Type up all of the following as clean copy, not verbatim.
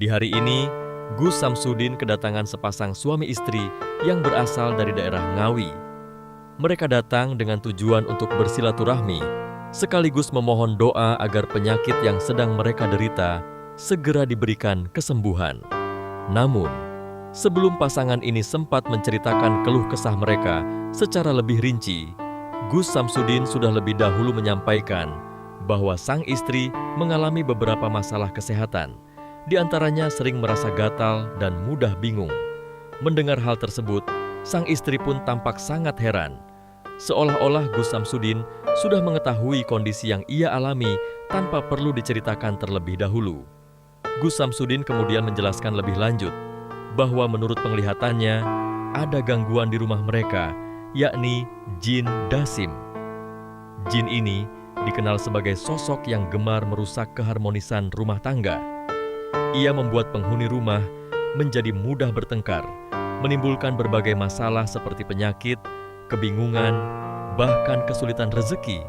Di hari ini, Gus Samsudin kedatangan sepasang suami istri yang berasal dari daerah Ngawi. Mereka datang dengan tujuan untuk bersilaturahmi, sekaligus memohon doa agar penyakit yang sedang mereka derita segera diberikan kesembuhan. Namun, sebelum pasangan ini sempat menceritakan keluh kesah mereka secara lebih rinci, Gus Samsudin sudah lebih dahulu menyampaikan bahwa sang istri mengalami beberapa masalah kesehatan. Di antaranya sering merasa gatal dan mudah bingung. Mendengar hal tersebut, sang istri pun tampak sangat heran. Seolah-olah Gus Samsudin sudah mengetahui kondisi yang ia alami tanpa perlu diceritakan terlebih dahulu. Gus Samsudin kemudian menjelaskan lebih lanjut bahwa menurut penglihatannya ada gangguan di rumah mereka, yakni jin dasim. Jin ini dikenal sebagai sosok yang gemar merusak keharmonisan rumah tangga. Ia membuat penghuni rumah menjadi mudah bertengkar, menimbulkan berbagai masalah seperti penyakit, kebingungan, bahkan kesulitan rezeki.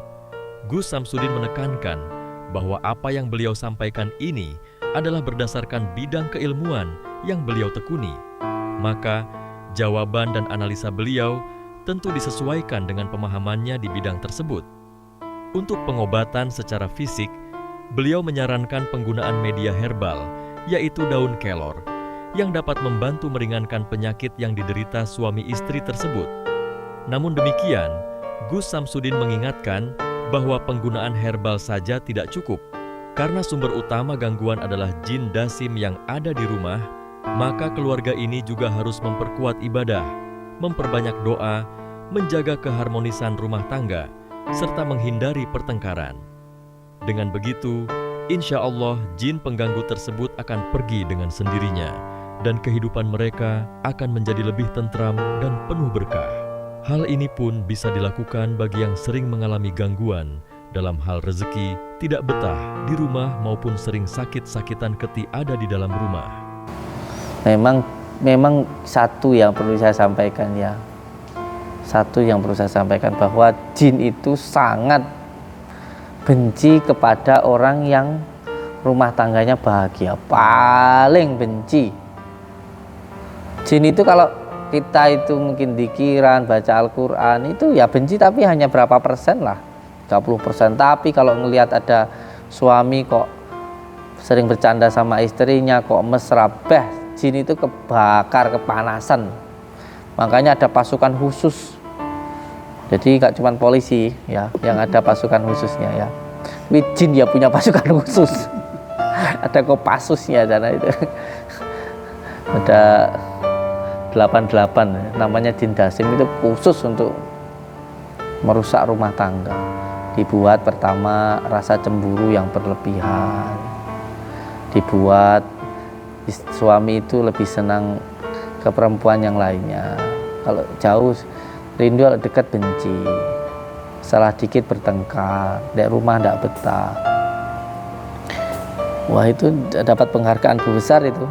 Gus Samsudin menekankan bahwa apa yang beliau sampaikan ini adalah berdasarkan bidang keilmuan yang beliau tekuni. Maka, jawaban dan analisa beliau tentu disesuaikan dengan pemahamannya di bidang tersebut. Untuk pengobatan secara fisik, beliau menyarankan penggunaan media herbal, yaitu daun kelor, yang dapat membantu meringankan penyakit yang diderita suami istri tersebut. Namun demikian, Gus Samsudin mengingatkan bahwa penggunaan herbal saja tidak cukup. Karena sumber utama gangguan adalah jin dasim yang ada di rumah, maka keluarga ini juga harus memperkuat ibadah, memperbanyak doa, menjaga keharmonisan rumah tangga, serta menghindari pertengkaran. Dengan begitu, insya Allah jin pengganggu tersebut akan pergi dengan sendirinya, dan kehidupan mereka akan menjadi lebih tentram dan penuh berkah. Hal ini pun bisa dilakukan bagi yang sering mengalami gangguan dalam hal rezeki, tidak betah di rumah maupun sering sakit-sakitan ketika ada di dalam rumah. Memang satu yang perlu saya sampaikan ya. Satu yang perlu saya sampaikan bahwa jin itu sangat benci kepada orang yang rumah tangganya bahagia, paling benci. Jin itu kalau kita itu mungkin dzikiran, baca Al-Quran itu ya benci, tapi hanya berapa persen lah, 30%. Tapi kalau ngelihat ada suami kok sering bercanda sama istrinya, kok mesra, jin itu kebakar, kepanasan. Makanya ada pasukan khusus. Jadi nggak cuma polisi ya yang ada pasukan khususnya ya. Tapi jin ya punya pasukan khusus. Ada Kopassusnya sana itu. Ada 88 namanya jin dasim, itu khusus untuk merusak rumah tangga. Dibuat pertama rasa cemburu yang berlebihan. Dibuat suami itu lebih senang ke perempuan yang lainnya. Kalau jauh rindu, kalau dekat benci, salah dikit bertengkar, di rumah tidak betah. Wah, itu dapat penghargaan besar itu.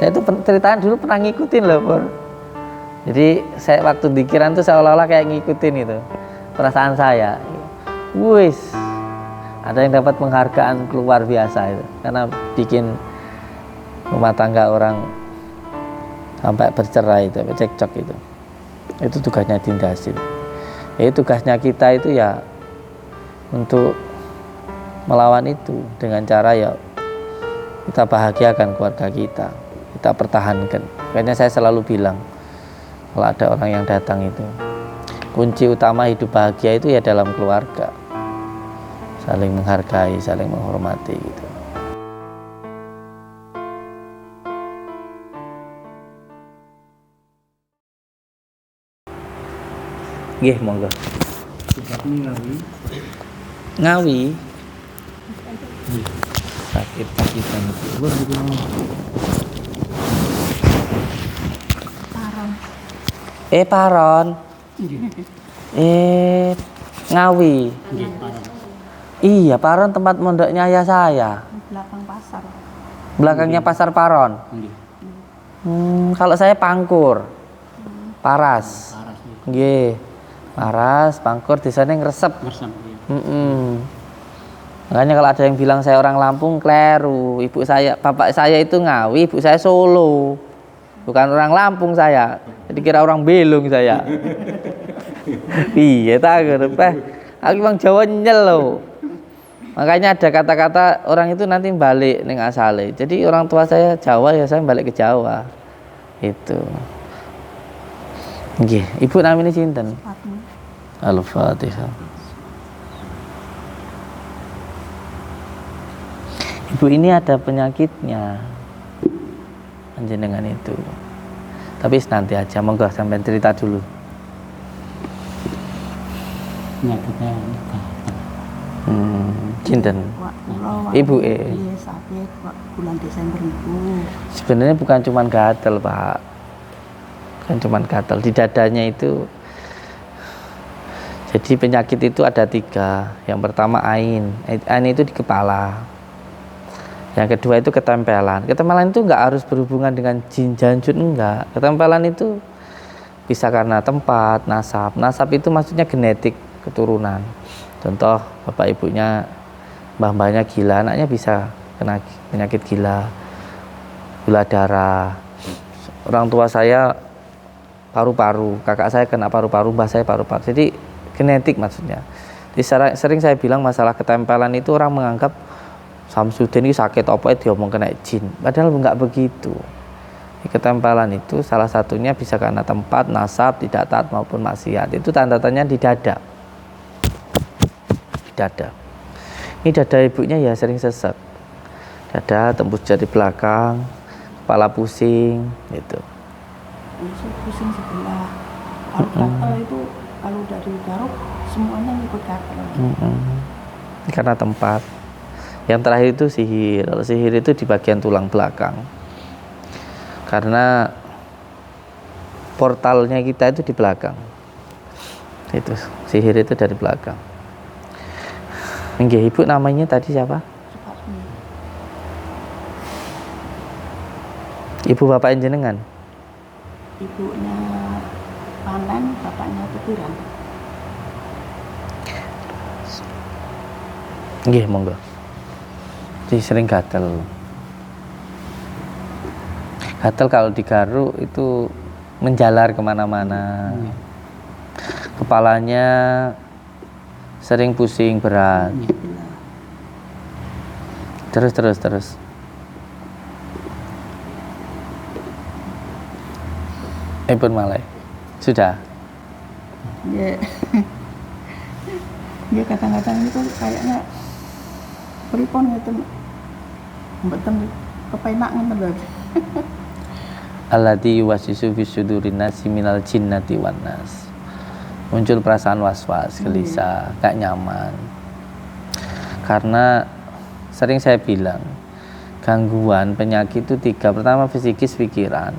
Saya itu ceritaan dulu pernah ngikutin loh, Pur. Jadi saya waktu dzikiran tuh seolah-olah kayak ngikutin itu perasaan saya. Wis, ada yang dapat penghargaan luar biasa itu, karena bikin rumah tangga orang sampai bercerai itu, cekcok itu. Itu tugasnya jin dasim. Jadi tugasnya kita itu ya untuk melawan itu dengan cara ya kita bahagiakan keluarga kita pertahankan. Makanya saya selalu bilang kalau ada orang yang datang itu, kunci utama hidup bahagia itu ya dalam keluarga, saling menghargai, saling menghormati gitu. Nggih, monggo. Ngawi. Sakit-sakitan. Paron. Ngawi. Iya, Paron tempat mondoknya ayah saya. Belakang pasar. Belakangnya pasar Paron. Kalau saya Pangkur. Paras. Nggih. Paras, Pangkur di sana ngresep. Makanya kalau ada yang bilang saya orang Lampung, kleru. Bapak saya itu Ngawi, ibu saya Solo. Bukan orang Lampung saya. Jadi kira orang Belung saya. Iya tak aku bang Jawa nyel loh. Makanya ada kata-kata orang itu nanti balik ning asale. Jadi orang tua saya Jawa ya saya balik ke Jawa. Itu. Nggih, ibu namanya sinten? Al-Fatihah. Ibu ini ada penyakitnya. Panjenengan itu. Tapi nanti aja, monggo sampean cerita dulu. Penyakitnya Cinten. Ibu iya sakit bulan Desember itu. Sebenarnya bukan cuma gatel, Pak. Bukan cuma gatel di dadanya itu. Jadi penyakit itu ada 3. Yang pertama ain. Ain itu di kepala. Yang kedua itu ketempelan. Ketempelan itu enggak harus berhubungan dengan jin janjut, enggak. Ketempelan itu bisa karena tempat, nasab. Nasab itu maksudnya genetik, keturunan. Contoh bapak ibunya, mbah-mbahnya gila, anaknya bisa kena penyakit gula darah. Orang tua saya paru-paru, kakak saya kena paru-paru, mbah saya paru-paru. Jadi genetik maksudnya. Jadi sering saya bilang masalah ketempelan itu orang menganggap Samsudin ini sakit apa diomong kena jin. Padahal enggak begitu. Ketempelan itu salah satunya bisa karena tempat, nasab, tidak taat maupun maksiat. Itu tanda-tandanya di dada. Dada. Ini dada ibunya ya sering sesek. Dada tembus dari belakang, kepala pusing, gitu. Pusing sebelah. Kalau gatal itu kalau dari garuk semuanya ikut gatal. Karena tempat. Yang terakhir itu sihir. Kalau sihir itu di bagian tulang belakang. Karena portalnya kita itu di belakang. Itu sihir itu dari belakang. Nggih, ibu namanya tadi siapa? Ibu bapak jenengan? Ibunya Panen, bapaknya Tukiran. Nggih, monggo. Jadi sering gatel. Gatel kalau digaruk itu menjalar kemana-mana. Kepalanya sering pusing berat. Terus. Pun malai. Sudah. Dia kadang-kadang itu kayaknya pripon gitu. Mboten kepenak ngoten lho. Alladzi yuwaswisu fi sudurin nasi minal jinnati wan nas. Muncul perasaan was-was, gelisah, gak nyaman. Karena sering saya bilang, gangguan penyakit itu 3. Pertama fisikis, pikiran.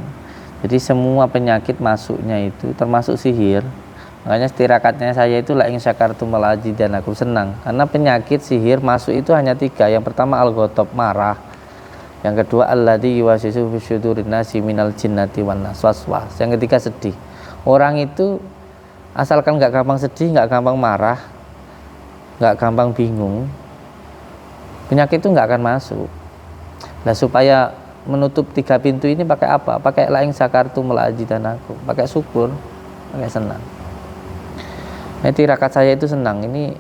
Jadi semua penyakit masuknya itu termasuk sihir. Makanya tirakatnya saya itu la in syakartum dan aku senang. Karena penyakit sihir masuk itu hanya 3. Yang pertama al-ghadab, marah. Yang kedua alladzi yuwaswisu fi sudurin nasi minal jinnati wan nas, waswas. Yang ketiga sedih. Orang itu asalkan nggak gampang sedih, nggak gampang marah, nggak gampang bingung, penyakit itu nggak akan masuk. Nah, supaya menutup 3 pintu ini pakai apa? Pakai la in syakartum aku, pakai syukur, pakai senang. Nah, tirakat saya itu senang. Ini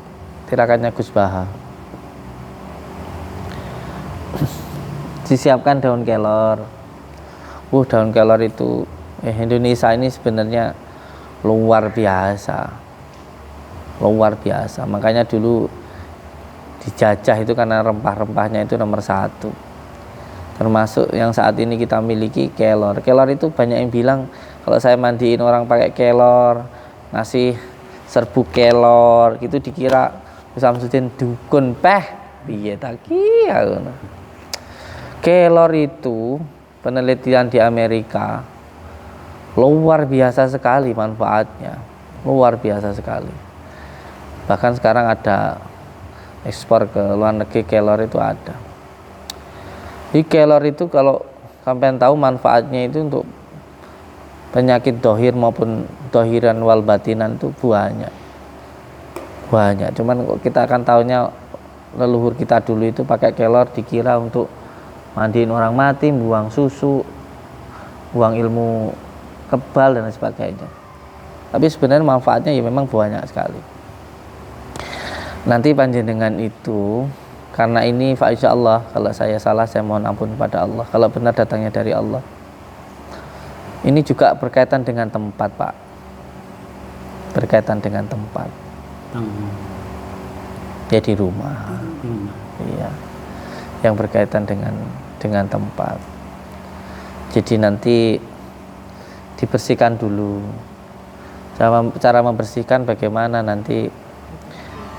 tirakatnya Gus Baha. Disiapkan daun kelor. Daun kelor itu Indonesia ini sebenarnya luar biasa. Makanya dulu dijajah itu karena rempah-rempahnya itu nomor 1. Termasuk yang saat ini kita miliki kelor. Kelor itu banyak yang bilang kalau saya mandiin orang pakai kelor, ngasih serbuk kelor, gitu dikira Samsudin dukun piye ta ki. Kelor itu penelitian di Amerika luar biasa sekali manfaatnya, luar biasa sekali. Bahkan sekarang ada ekspor ke luar negeri kelor itu ada. Di kelor itu kalau sampean tahu manfaatnya itu untuk penyakit dohir maupun dohiran wal batinan itu banyak. Cuman kok kita akan tahunya leluhur kita dulu itu pakai kelor dikira untuk mandiin orang mati, buang susu, buang ilmu kebal dan sebagainya. Tapi sebenarnya manfaatnya ya memang banyak sekali. Nanti panjenengan itu, karena ini fa insyaallah, kalau saya salah saya mohon ampun kepada Allah, kalau benar datangnya dari Allah. Ini juga berkaitan dengan tempat, Pak. Berkaitan dengan tempat. Ya di rumah. Iya. Yang berkaitan dengan tempat. Jadi nanti dibersihkan dulu. Cara membersihkan bagaimana, nanti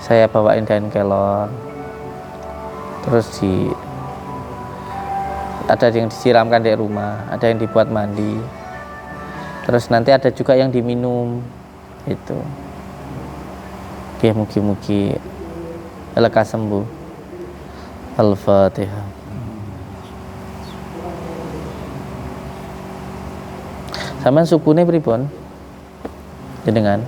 saya bawain kain kelon. Terus ada yang disiramkan di rumah, ada yang dibuat mandi. Terus nanti ada juga yang diminum itu. Oke, mugi-mugi lekas sembuh. Al-Fatihah. Sampeyan sukune pripun? Jenengan?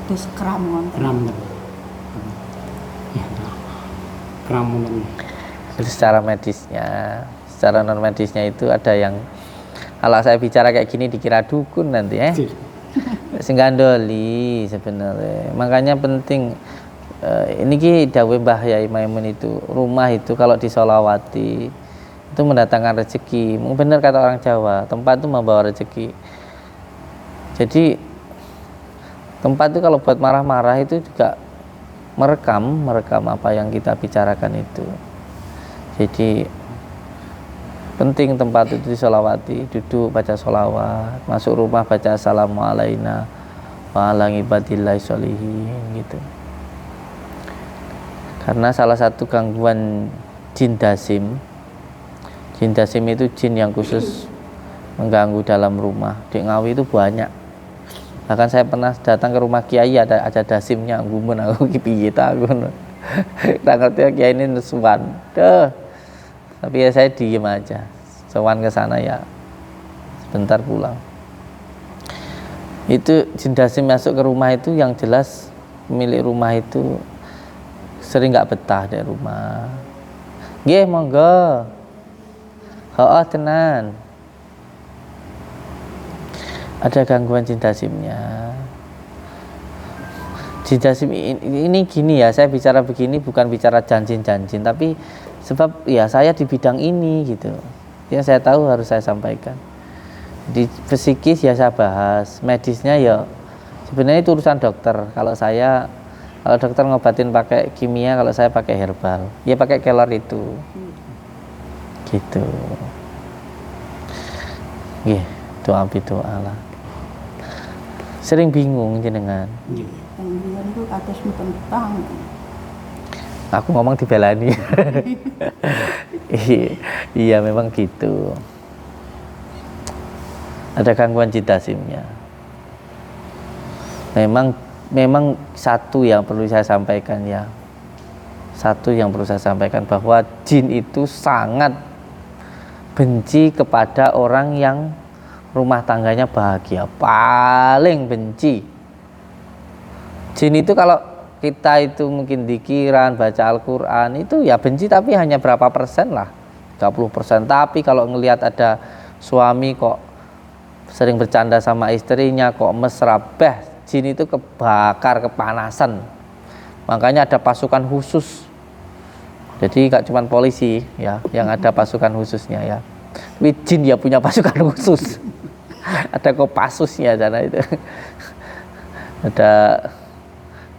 Terus keramuan. Secara medisnya, secara non medisnya itu ada yang, kalau saya bicara kayak gini dikira dukun nanti senggandoli sebenarnya. Makanya penting ini ki dawuh Mbah Yai Maimun itu, rumah itu kalau disolawati itu mendatangkan rezeki. Benar kata orang Jawa, tempat itu membawa rezeki. Jadi tempat itu kalau buat marah-marah itu juga merekam apa yang kita bicarakan itu. Jadi penting tempat itu disolawati, duduk baca solawat, masuk rumah baca assalamualaikum wa ala ibadillahi sholihin gitu. Karena salah satu gangguan jin dasim itu jin yang khusus mengganggu dalam rumah. Di Ngawi itu banyak. Bahkan saya pernah datang ke rumah kiai, ada dasimnya, gumun aku piye ta aku. Tak ngerti kiai ini nesuan. Tapi ya saya diem aja. Sowan ke sana ya sebentar pulang. Itu jin dasim masuk ke rumah itu yang jelas pemilik rumah itu sering nggak betah di rumah. Nggih, monggo. Heeh, tenan. Ada gangguan jin dasimnya. Jin dasim ini gini ya, saya bicara begini bukan bicara janjin-janjin, tapi sebab ya saya di bidang ini gitu. Yang saya tahu harus saya sampaikan. Di psikis ya saya bahas, medisnya ya sebenarnya itu urusan dokter. Kalau dokter ngobatin pakai kimia, kalau saya pakai herbal. Ya pakai kelor itu. Gitu. Nggih, doa lah. Sering bingung jenengan. Yang bilang itu atas tentang. Aku ngomong dibelani. Iya memang gitu. Ada gangguan jin dasimnya. Memang satu yang perlu saya sampaikan ya. Satu yang perlu saya sampaikan bahwa jin itu sangat benci kepada orang yang rumah tangganya bahagia. Paling benci. Jin itu kalau kita itu mungkin dikiran, baca Al-Quran itu ya benci, tapi hanya berapa persen lah, 30%. Tapi kalau ngelihat ada suami kok sering bercanda sama istrinya, kok mesra, jin itu kebakar, kepanasan. Makanya ada pasukan khusus. Jadi gak cuma polisi ya yang ada pasukan khususnya ya, tapi jin ya punya pasukan khusus. Ada Kopassusnya sana itu. Ada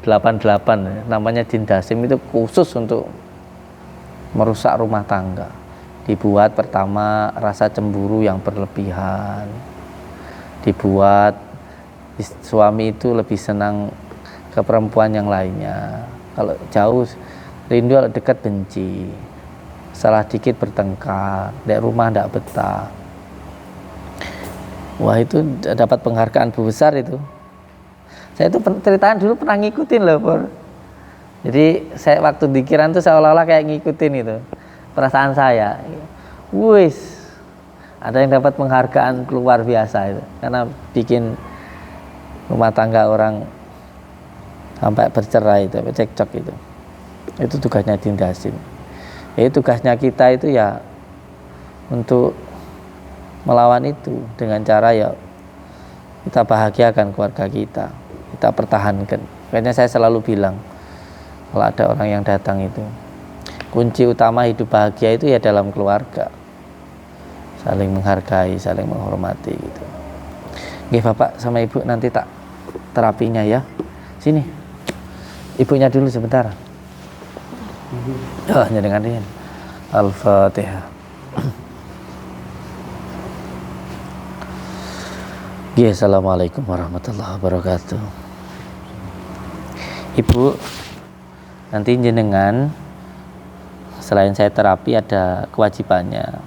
88 namanya jin dasim, itu khusus untuk merusak rumah tangga. Dibuat pertama rasa cemburu yang berlebihan, dibuat suami itu lebih senang ke perempuan yang lainnya, kalau jauh rindu, kalau dekat benci, salah dikit bertengkar, di rumah tidak betah. Wah, itu dapat penghargaan besar itu. Saya itu ceritaan dulu pernah ngikutin loh, Pur. Jadi saya waktu dikiran tuh seolah-olah kayak ngikutin itu perasaan saya. Wis, ada yang dapat penghargaan luar biasa itu karena bikin rumah tangga orang sampai bercerai itu, sampai cekcok itu tugasnya dindasin. Jadi tugasnya kita itu ya untuk melawan itu dengan cara ya kita bahagiakan keluarga kita pertahankan. Makanya saya selalu bilang kalau ada orang yang datang itu, kunci utama hidup bahagia itu ya dalam keluarga, saling menghargai, saling menghormati gitu. Oke, Bapak sama Ibu nanti tak terapinya ya. Sini, ibunya dulu sebentar. Oh, nyedengarin. Al-Fatihah. Ya, Assalamualaikum warahmatullahi wabarakatuh. Ibu, nanti jenengan selain saya terapi ada kewajibannya.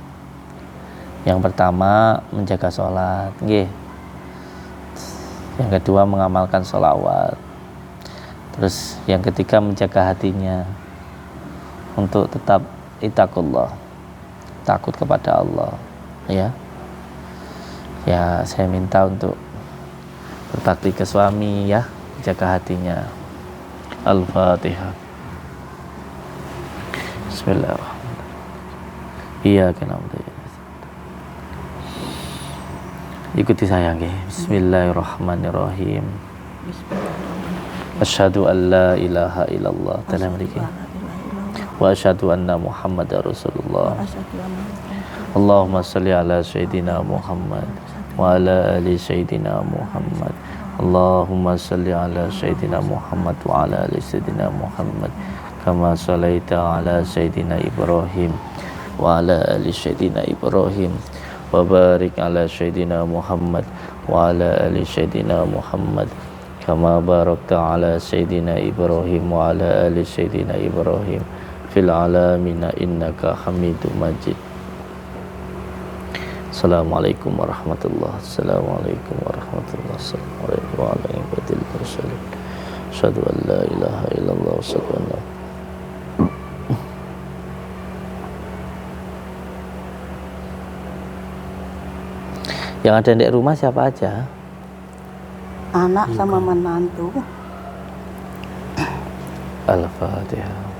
Yang pertama menjaga sholat, nggih. Yang kedua mengamalkan sholawat. Terus yang ketiga menjaga hatinya untuk tetap ittaqullah, takut kepada Allah, ya. Ya, saya minta untuk berbakti ke suami ya, jaga hatinya. Al-Fatihah. Bismillahirrahmanirrahim. Iya, kenapa? Ikuti saya, nggih. Bismillahirrahmanirrahim. Asyhadu an la ilaha illallah dalam mriki. Wa asyhadu anna Muhammadar Rasulullah. Allahumma shalli ala sayyidina Muhammad wa ala ali sayyidina Muhammad. Allahumma shalli ala sayyidina Muhammad wa ala ali sayyidina Muhammad kama shallaita ala sayyidina Ibrahim wa ala ali sayyidina Ibrahim wa barik ala sayyidina Muhammad wa ala ali sayyidina Muhammad kama barakta ala sayyidina Ibrahim wa ala ali sayyidina Ibrahim fil alamina innaka Hamidum Majid. Assalamualaikum warahmatullahi wabarakatuh. Assalamualaikum warahmatullahi wabarakatuh. Wa ala ibadil mursalin. Asyhadu an la ilaha illallah wa asyhadu anna. Yang ada di rumah siapa aja? Anak sama menantu. Al-Fatihah.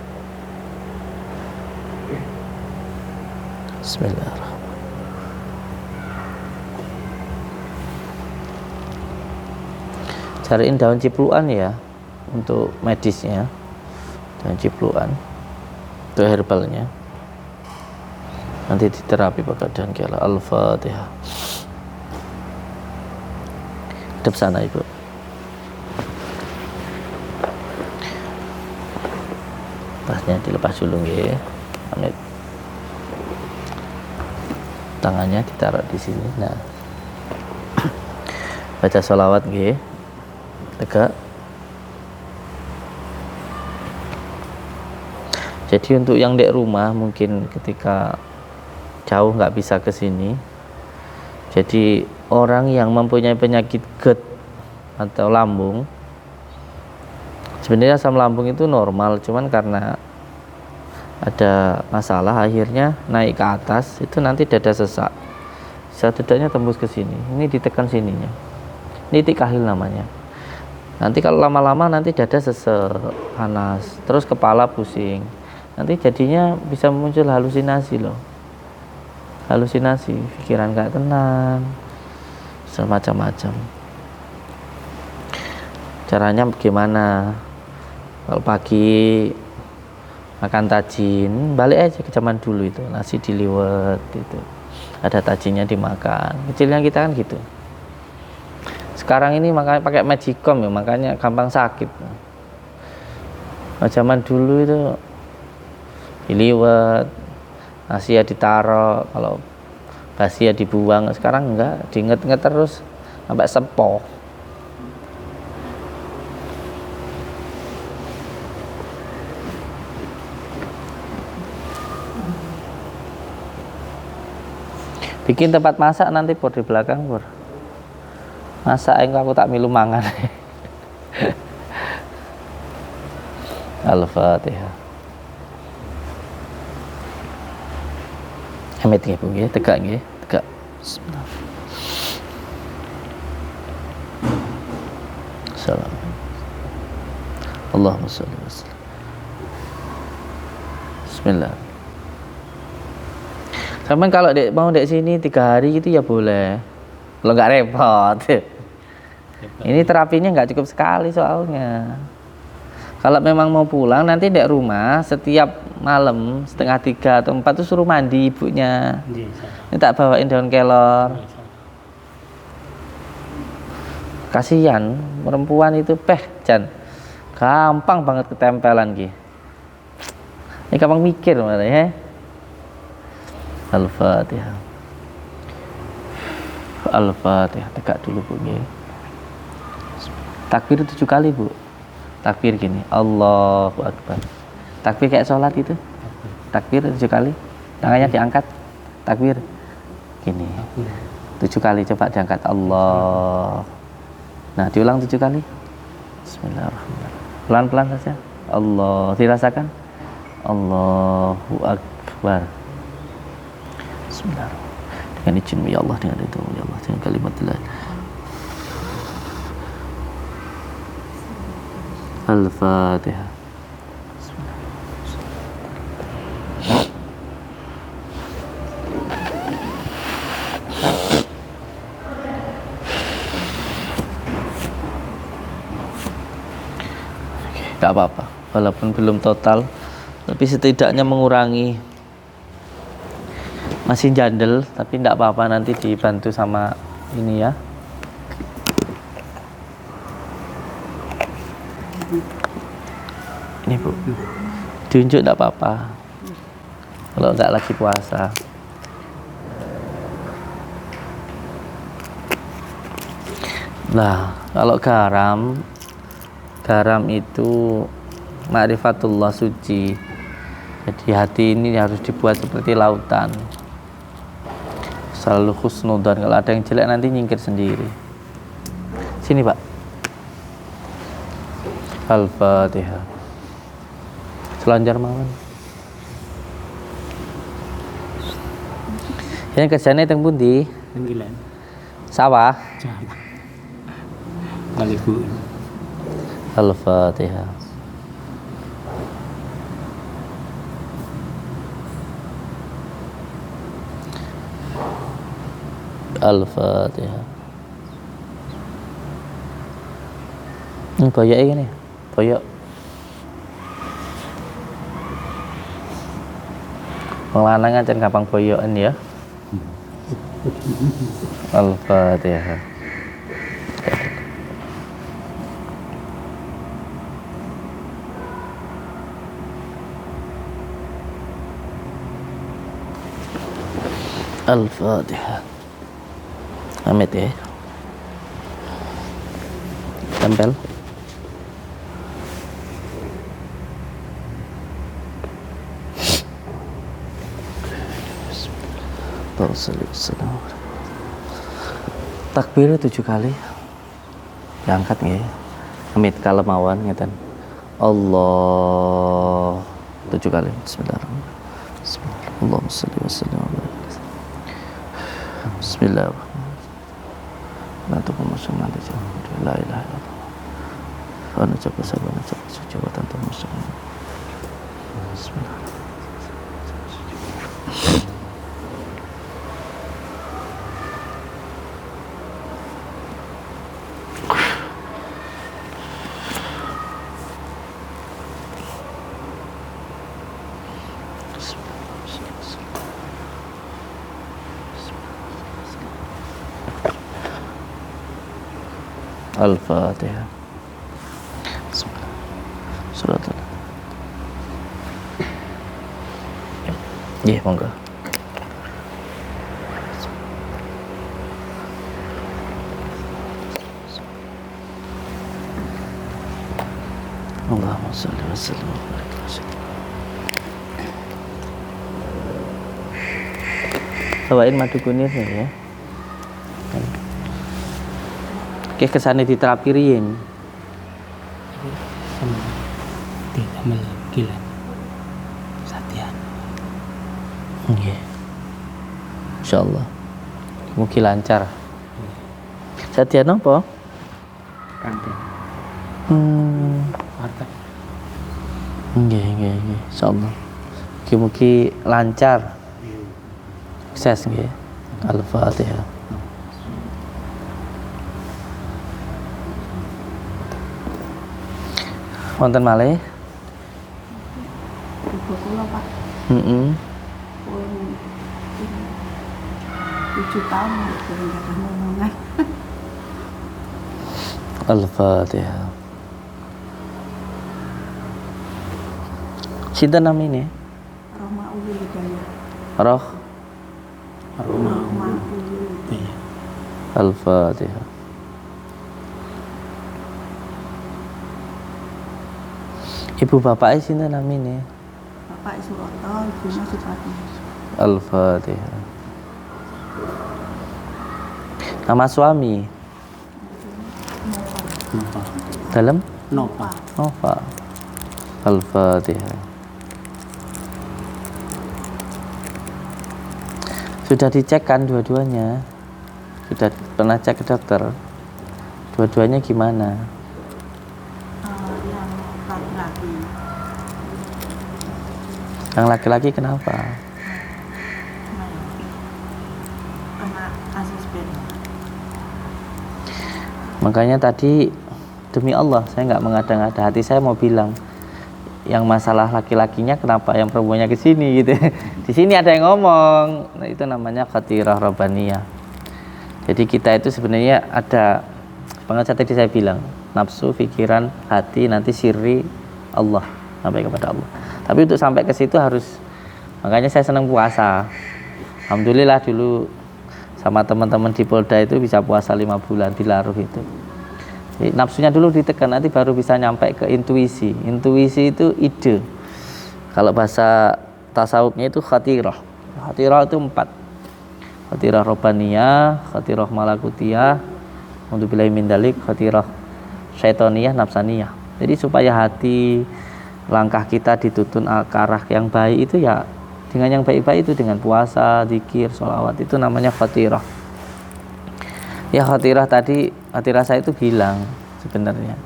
Bismillahirrahmanirrahim. Cariin daun cipluan ya untuk medisnya, daun cipluan itu herbalnya, nanti diterapi pakai daun kelak. Al-Fatihah. Hadap sana Ibu. Tasnya dilepas dulu nggih. Amit. Tangannya ditaruh di sini. Nah, baca sholawat nggih. Tegak. Jadi untuk yang di rumah mungkin ketika jauh nggak bisa ke sini. Jadi orang yang mempunyai penyakit GERD atau lambung, sebenarnya asam lambung itu normal, cuman karena ada masalah akhirnya naik ke atas, itu nanti dada sesak. Setidaknya tembus ke sini. Ini ditekan sininya. Ini tikahil namanya. Nanti kalau lama-lama nanti dada sesek, panas, terus kepala pusing. Nanti jadinya bisa muncul halusinasi loh. Halusinasi, pikiran gak tenang, semacam-macam. Caranya bagaimana? Kalau pagi makan tajin, balik aja ke zaman dulu itu, nasi diliwet gitu. Ada tajinnya dimakan. Kecilnya kita kan gitu. Sekarang ini makanya pakai magicom ya, makanya gampang sakit. Nah, zaman dulu itu diliwet, nasi ya ditaruh, kalau basi ya dibuang. Sekarang enggak, diinget-inget terus sampai sepoh. Bikin tempat masak nanti Pur di belakang Pur. Masak engko aku tak milu mangan. Al-Fatihah. Amit nggih Bu nggih, tegak nggih, tegak. Bismillah. Salam. Allahumma sholli wa sallim. Bismillah. Sama kalau mau dek sini 3 hari gitu ya boleh. Kalau nggak repot. Ini terapinya nggak cukup sekali soalnya. Kalau memang mau pulang nanti dek rumah setiap malam 2:30 atau 4 tuh suruh mandi ibunya. Ini tak bawain daun kelor. Kasihan perempuan itu Jan. Gampang banget ketempelan ki. Ini gampang mikir malah ya. Al-Fatihah. Al-Fatihah. Tegak dulu Bu nggih. Takbir 7 kali Bu. Takbir gini, Allahu Akbar. Takbir kayak sholat itu. Takbir 7 kali. Tangannya diangkat. Takbir. Gini. 7 kali coba diangkat. Allah. Nah, diulang 7 kali. Bismillahirrahmanirrahim. Pelan-pelan saja. Allah. Dirasakan. Allahu Akbar. Bismillahirrahmanirrahim. Dengan izin ya Allah, dengan itu ya Allah, dengan kalimat la Al-Fatihah. Tidak apa-apa, walaupun belum total, tapi setidaknya mengurangi. Masih jandel, tapi tidak apa-apa, nanti dibantu sama ini ya. Ini Bu, diunjuk tidak apa-apa. Kalau nggak lagi puasa. Nah, kalau garam itu ma'rifatullah suci. Jadi hati ini harus dibuat seperti lautan. Selalu husnudzon. Kalau ada yang jelek nanti nyingkir sendiri. Sini Pak. Al-Fatihah. Selanjar mawon. Yang kerjanya teng pundi? Panggilan. Sawah. Balik Bu. Al-Fatihah. Al-Fatihah. Ini boyok ini. Boyok. Lanang aja gampang boyokan ya. Al-Fatihah. Al-Fatihah. Amit ya. Tempel. Takbir 7 kali. Diangkat nggih. Amit kalau mawon ngeten. Allah 7 kali. Bismillahirrahmanirrahim. Bismillahirrahmanirrahim. Allahumma shalli wa sallim ala Bismillahirrahmanirrahim. La tuqumma nanti la ilaha illallah. Wa najaba sabana suci wa tantu muslim. Bismillah. Al-Fatihah. Bismillah. Surat Al. Iya, monggo. Allahumma shalli wa sallim wa barik wa sallim. Bawain madu kunir ya. Oke, kesane diterapi riyen. Sama tidak gila. Satian. Nggih. Insyaallah. Mugi lancar. Satian apa? Kanten. Warteg. Nggih, insyaallah. Mugi-mugi lancar. Sukses nggih. Al-Fatihah. Wonten malih? Ibu kula Pak Heeh. pun 7 tahun belum ada ngomongan. Al-Fatihah. Sinten namine? Roma Uli Hidayah. Roh Rumah. Roma Uli. Iya. Al-Fatihah. Ibu bapaknya sinten namine? Bapak Suroto, Ibunya Supati. Al-Fatihah. Nama suami? Nova. Dalam? Nova. Nova. Al-Fatihah. Sudah dicek kan dua-duanya? Sudah pernah cek ke dokter? Dua-duanya gimana? Yang laki-laki Yang laki-laki kenapa? kena asesmen. Makanya tadi demi Allah saya nggak mengada-ngada, hati saya mau bilang yang masalah laki-lakinya kenapa yang perempuannya ke sini gitu. Di sini ada yang ngomong. Nah, itu namanya khatirah rabbaniyah. Jadi kita itu sebenarnya ada banget tadi saya bilang, nafsu, pikiran, hati, nanti sirri Allah, sampai kepada Allah. Tapi untuk sampai ke situ harus, makanya saya senang puasa. Alhamdulillah dulu sama teman-teman di Polda itu bisa puasa 5 bulan di Laruh itu. Jadi, nafsunya dulu ditekan, nanti baru bisa nyampe ke intuisi. Intuisi itu ide. Kalau bahasa tasawufnya itu khatirah. Khatirah itu 4. Khatirah robbaniyah, khatirah malakutiyah, untuk billahi min dalik, khatirah syaitoniyah, nafsaniyah. Jadi supaya hati, langkah kita dituntun ke arah yang baik itu ya dengan yang baik-baik itu, dengan puasa, zikir, sholawat, itu namanya khatirah. Ya khatirah tadi, khatirah saya itu bilang sebenarnya,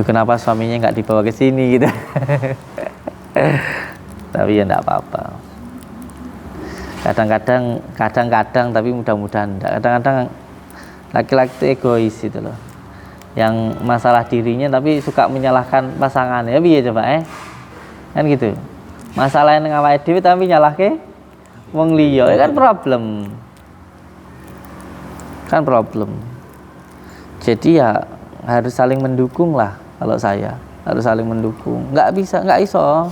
kenapa suaminya nggak dibawa ke sini gitu. Tapi ya enggak apa-apa. Kadang-kadang tapi mudah-mudahan enggak. Kadang-kadang laki-laki itu egois itu loh. Yang masalah dirinya tapi suka menyalahkan pasangannya. Ya piye coba kan gitu. Masalah yang ngawake dhewe tapi nyalahke wong liya, kan problem. Kan problem. Jadi ya harus saling mendukung lah, kalau saya harus saling mendukung. Nggak iso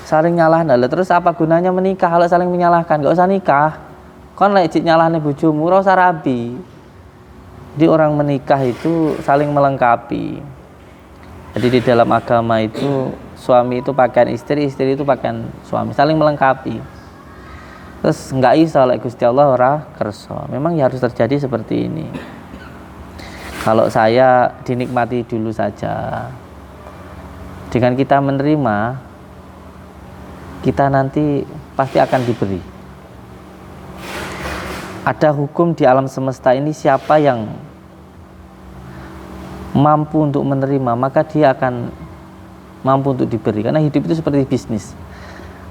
saling nyalahan. Terus apa gunanya menikah kalau saling menyalahkan? Nggak usah nikah. Kon lek nyalahne bojomu ora usah rabi. Jadi orang menikah itu saling melengkapi. Jadi di dalam agama itu suami itu pakaian istri, istri itu pakaian suami, saling melengkapi. Terus nggak iso lek Gusti Allah ora kersa. Memang ya harus terjadi seperti ini. Kalau saya dinikmati dulu saja. Dengan kita menerima, kita nanti pasti akan diberi. Ada hukum di alam semesta ini, siapa yang mampu untuk menerima, maka dia akan mampu untuk diberi. Karena hidup itu seperti bisnis.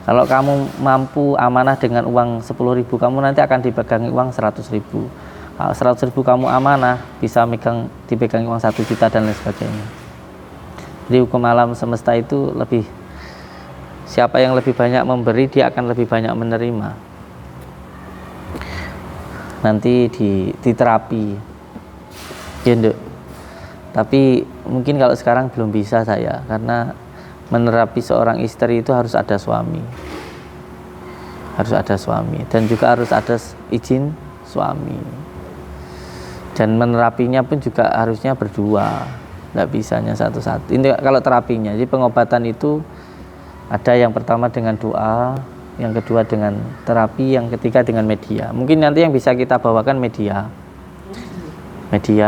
Kalau kamu mampu amanah dengan uang 10.000, kamu nanti akan dipegangi uang 100.000. Kalau 100.000 kamu amanah, bisa dipegangi uang 1 juta dan lain sebagainya. Jadi hukum alam semesta itu lebih, siapa yang lebih banyak memberi, dia akan lebih banyak menerima. Nanti di terapi, ya nduk. Tapi mungkin kalau sekarang belum bisa saya, karena menerapi seorang istri itu harus ada suami, dan juga harus ada izin suami, dan menerapinya pun juga harusnya berdua, nggak bisanya satu-satu. Ini kalau terapinya. Jadi pengobatan itu ada yang pertama dengan doa, yang kedua dengan terapi, yang ketiga dengan media. Mungkin nanti yang bisa kita bawakan media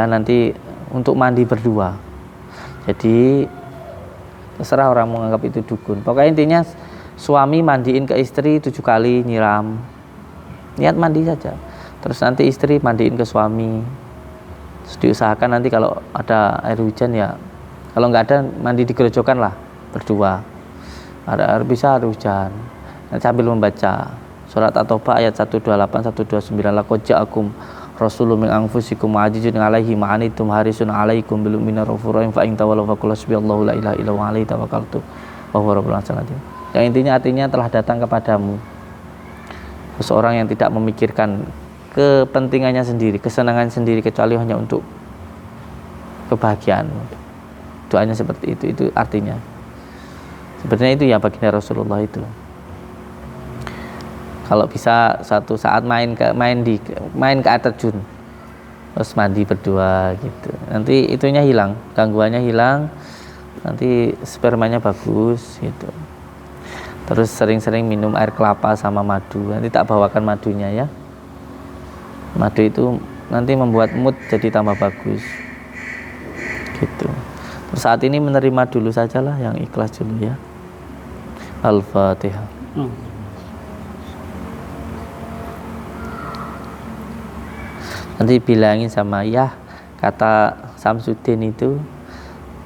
nanti untuk mandi berdua. Jadi terserah orang menganggap itu dukun. Pokoknya intinya suami mandiin ke istri 7 kali nyiram. Niat mandi saja. Terus nanti istri mandiin ke suami Terus diusahakan nanti kalau ada air hujan ya, kalau nggak ada mandi di gerojokan lah berdua. Ada air bisa air hujan. Nanti sambil membaca surat At-Taubah ayat 128 129 laqad ja'akum rasulun min anfusikum azizun 'alaihi ma anittum harisun 'alaikum bil mu'minina raufur rahim fa in tawallaw faqul hasbiyallahu la ilaha illa huwa 'alaihi tawakkaltu wa huwa rabbul arsyil azim. Yang intinya artinya telah datang kepadamu seseorang yang tidak memikirkan kepentingannya sendiri, kesenangan sendiri kecuali hanya untuk kebahagiaan. Doanya seperti itu artinya. Sebenarnya itu ya baginda Rasulullah itu. Kalau bisa suatu saat main ke air terjun, terus mandi berdua gitu. Nanti itunya hilang, gangguannya hilang, nanti spermanya bagus gitu. Terus sering-sering minum air kelapa sama madu. Nanti tak bawakan madunya ya. Madu itu nanti membuat mood jadi tambah bagus gitu. Terus saat ini menerima dulu sajalah, yang ikhlas dulu ya. Al-Fatihah. Nanti bilangin sama ya, kata Samsudin itu,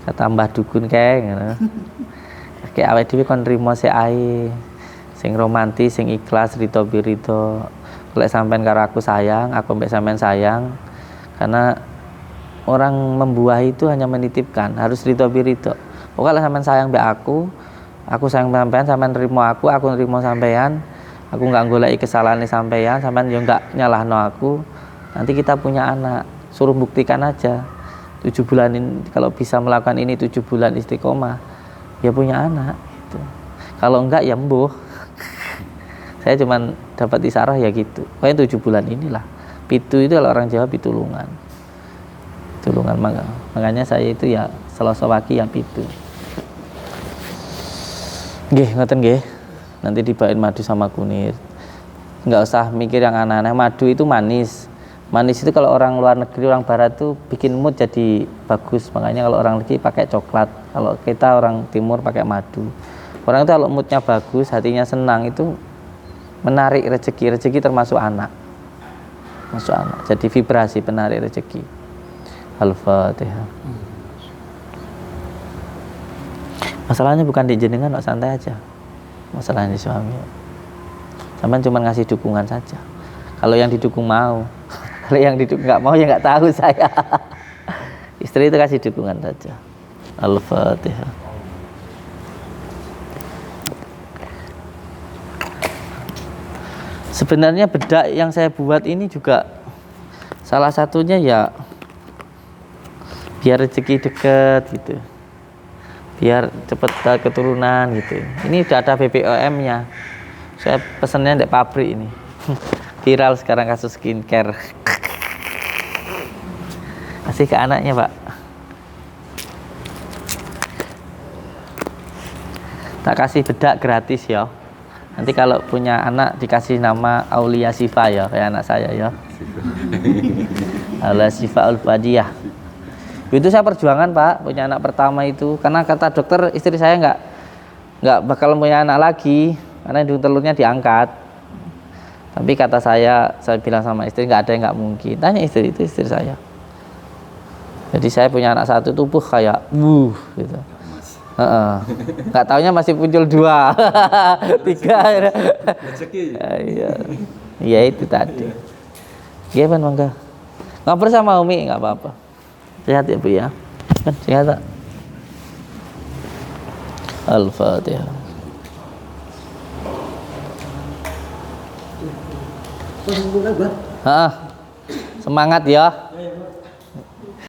kata Mbah Dukun kayak kayak awake dhewe kon nrimo sik ae, sing romantis, sing ikhlas, rito birito. Lek sampean karo aku sayang, aku mbek sampean sayang. Karena orang membuah itu hanya menitipkan, harus rito birito. Pokoknya sampean sayang mbek aku sayang sampean, sampean nrimo aku nrimo sampean. Aku enggak goleki kesalahan sampean, sampean yo enggak nyalahno aku. Nanti kita punya anak, suruh buktikan aja 7 bulan ini, kalau bisa melakukan ini 7 bulan istiqomah ya punya anak gitu. Kalau enggak ya mbuh. Saya cuman dapat isyarat ya gitu, pokoknya 7 bulan inilah. Pitu itu kalau orang Jawa pitulungan, makanya saya itu ya Selasa pagi ya pitu. Nggih ngoten nggih, nanti dibawain madu sama kunir, nggak usah mikir yang aneh-aneh. Madu itu manis itu kalau orang luar negeri, orang barat tuh bikin mood jadi bagus. Makanya kalau orang negeri pakai coklat, kalau kita orang timur pakai madu. Orang itu kalau moodnya bagus, hatinya senang, itu menarik rezeki termasuk anak, jadi vibrasi penarik rezeki. Al-Fatihah. Masalahnya bukan di jenengan, kok santai aja. Masalahnya di suami, sampean cuma ngasih dukungan saja. Kalau yang didukung mau, kalau yang didukung nggak mau ya nggak tahu saya. Istri itu kasih dukungan saja. Al-Fatihah. Sebenarnya bedak yang saya buat ini juga salah satunya ya biar rezeki deket gitu, biar cepet keturunan gitu. Ini udah ada BPOM-nya. Saya pesennya di pabrik ini. Viral sekarang kasus skincare. Kasih ke anaknya, Pak. Tak kasih bedak gratis ya. Nanti kalau punya anak dikasih nama Aulia Sifa ya, kayak anak saya ya. Aulia Sifa Al-Fadiyah. Itu saya perjuangan, Pak, punya anak pertama itu, karena kata dokter istri saya nggak bakal punya anak lagi karena hidung telurnya diangkat. Tapi kata saya bilang sama istri nggak ada yang nggak mungkin. Tanya istri saya. Jadi saya punya anak satu tubuh kayak gitu. Nggak taunya masih muncul 2, 3. Iya itu tadi. Gimana mangga? Ngobrol sama Umi nggak apa-apa. Sehat ya Bu ya. Kan sehat tak? Al-Fatihah. Semangat ya.